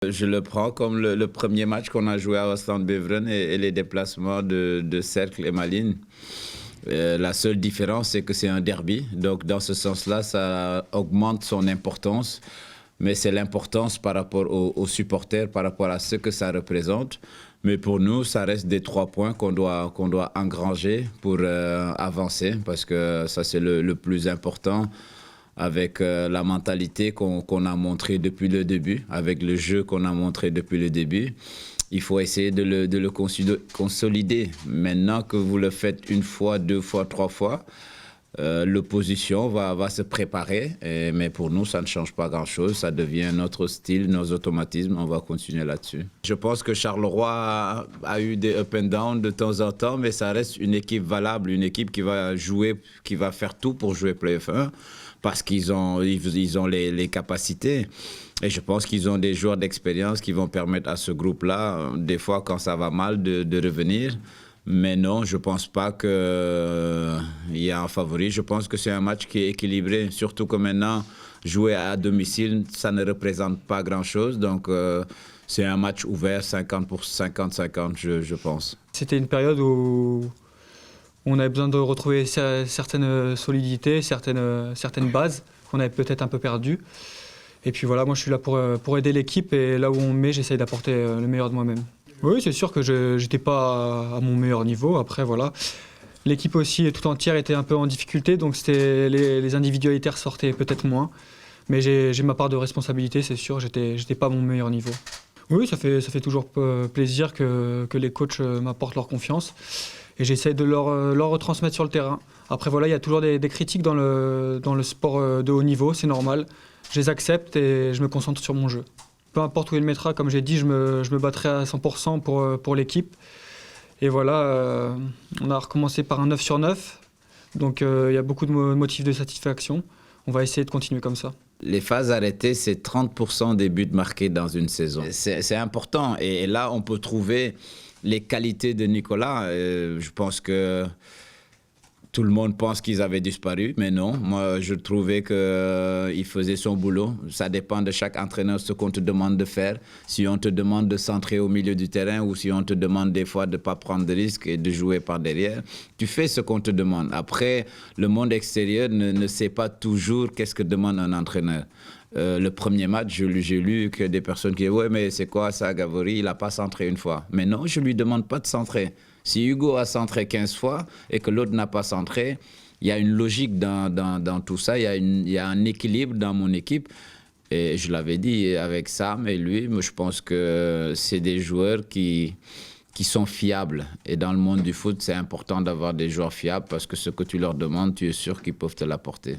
Je le prends comme le premier match qu'on a joué à Ostende-Beveren et les déplacements de Cercle et Malines. La seule différence, c'est que c'est un derby. Donc, dans ce sens-là, ça augmente son importance. Mais c'est l'importance par rapport aux supporters, par rapport à ce que ça représente. Mais pour nous, ça reste des 3 points qu'on doit engranger pour avancer, parce que ça, c'est le plus important, avec la mentalité qu'on a montrée depuis le début, avec le jeu qu'on a montré depuis le début. Il faut essayer de le consolider. Maintenant que vous le faites 1 fois, 2 fois, 3 fois, l'opposition va se préparer. Mais pour nous, ça ne change pas grand-chose. Ça devient notre style, nos automatismes. On va continuer là-dessus. Je pense que Charleroi a eu des up and down de temps en temps, mais ça reste une équipe valable, une équipe qui va jouer, qui va faire tout pour jouer Play-off 1, parce qu'ils ont les capacités. Et je pense qu'ils ont des joueurs d'expérience qui vont permettre à ce groupe-là, des fois quand ça va mal, de revenir. Mais non, je ne pense pas qu'il y a un favori. Je pense que c'est un match qui est équilibré, surtout que maintenant, jouer à domicile, ça ne représente pas grand-chose. Donc, c'est un match ouvert, 50 pour 50-50, je pense. C'était une période où on avait besoin de retrouver certaines solidités, certaines bases qu'on avait peut-être un peu perdues. Et puis voilà, moi je suis là pour aider l'équipe, et là où on me met, j'essaye d'apporter le meilleur de moi-même. Oui, c'est sûr que je n'étais pas à mon meilleur niveau. Après, voilà. L'équipe aussi, tout entière, était un peu en difficulté, donc les individualités ressortaient peut-être moins. Mais j'ai ma part de responsabilité, c'est sûr, j'étais pas à mon meilleur niveau. Oui, ça fait toujours plaisir que les coachs m'apportent leur confiance. Et j'essaie de leur retransmettre sur le terrain. Après, voilà, il y a toujours des critiques dans le sport de haut niveau, c'est normal. Je les accepte et je me concentre sur mon jeu. Peu importe où il me mettra, comme j'ai dit, je me battrai à 100% pour l'équipe. Et voilà, on a recommencé par un 9 sur 9. Donc il y a beaucoup de motifs de satisfaction. On va essayer de continuer comme ça. Les phases arrêtées, c'est 30% des buts marqués dans une saison. C'est important. Et là, on peut trouver les qualités de Nicolas. Je pense que tout le monde pense qu'ils avaient disparu, mais non. Moi, je trouvais qu'il faisait son boulot. Ça dépend de chaque entraîneur ce qu'on te demande de faire. Si on te demande de centrer au milieu du terrain, ou si on te demande des fois de ne pas prendre de risques et de jouer par derrière, tu fais ce qu'on te demande. Après, le monde extérieur ne sait pas toujours qu'est-ce que demande un entraîneur. Le premier match, j'ai lu que des personnes qui disaient « Ouais, mais c'est quoi ça, Gavory, il n'a pas centré 1 fois. » Mais non, je ne lui demande pas de centrer. Si Hugo a centré 15 fois et que l'autre n'a pas centré, il y a une logique dans tout ça, il y a un équilibre dans mon équipe. Et je l'avais dit avec Sam et lui, moi je pense que c'est des joueurs qui sont fiables. Et dans le monde du foot, c'est important d'avoir des joueurs fiables, parce que ce que tu leur demandes, tu es sûr qu'ils peuvent te l'apporter.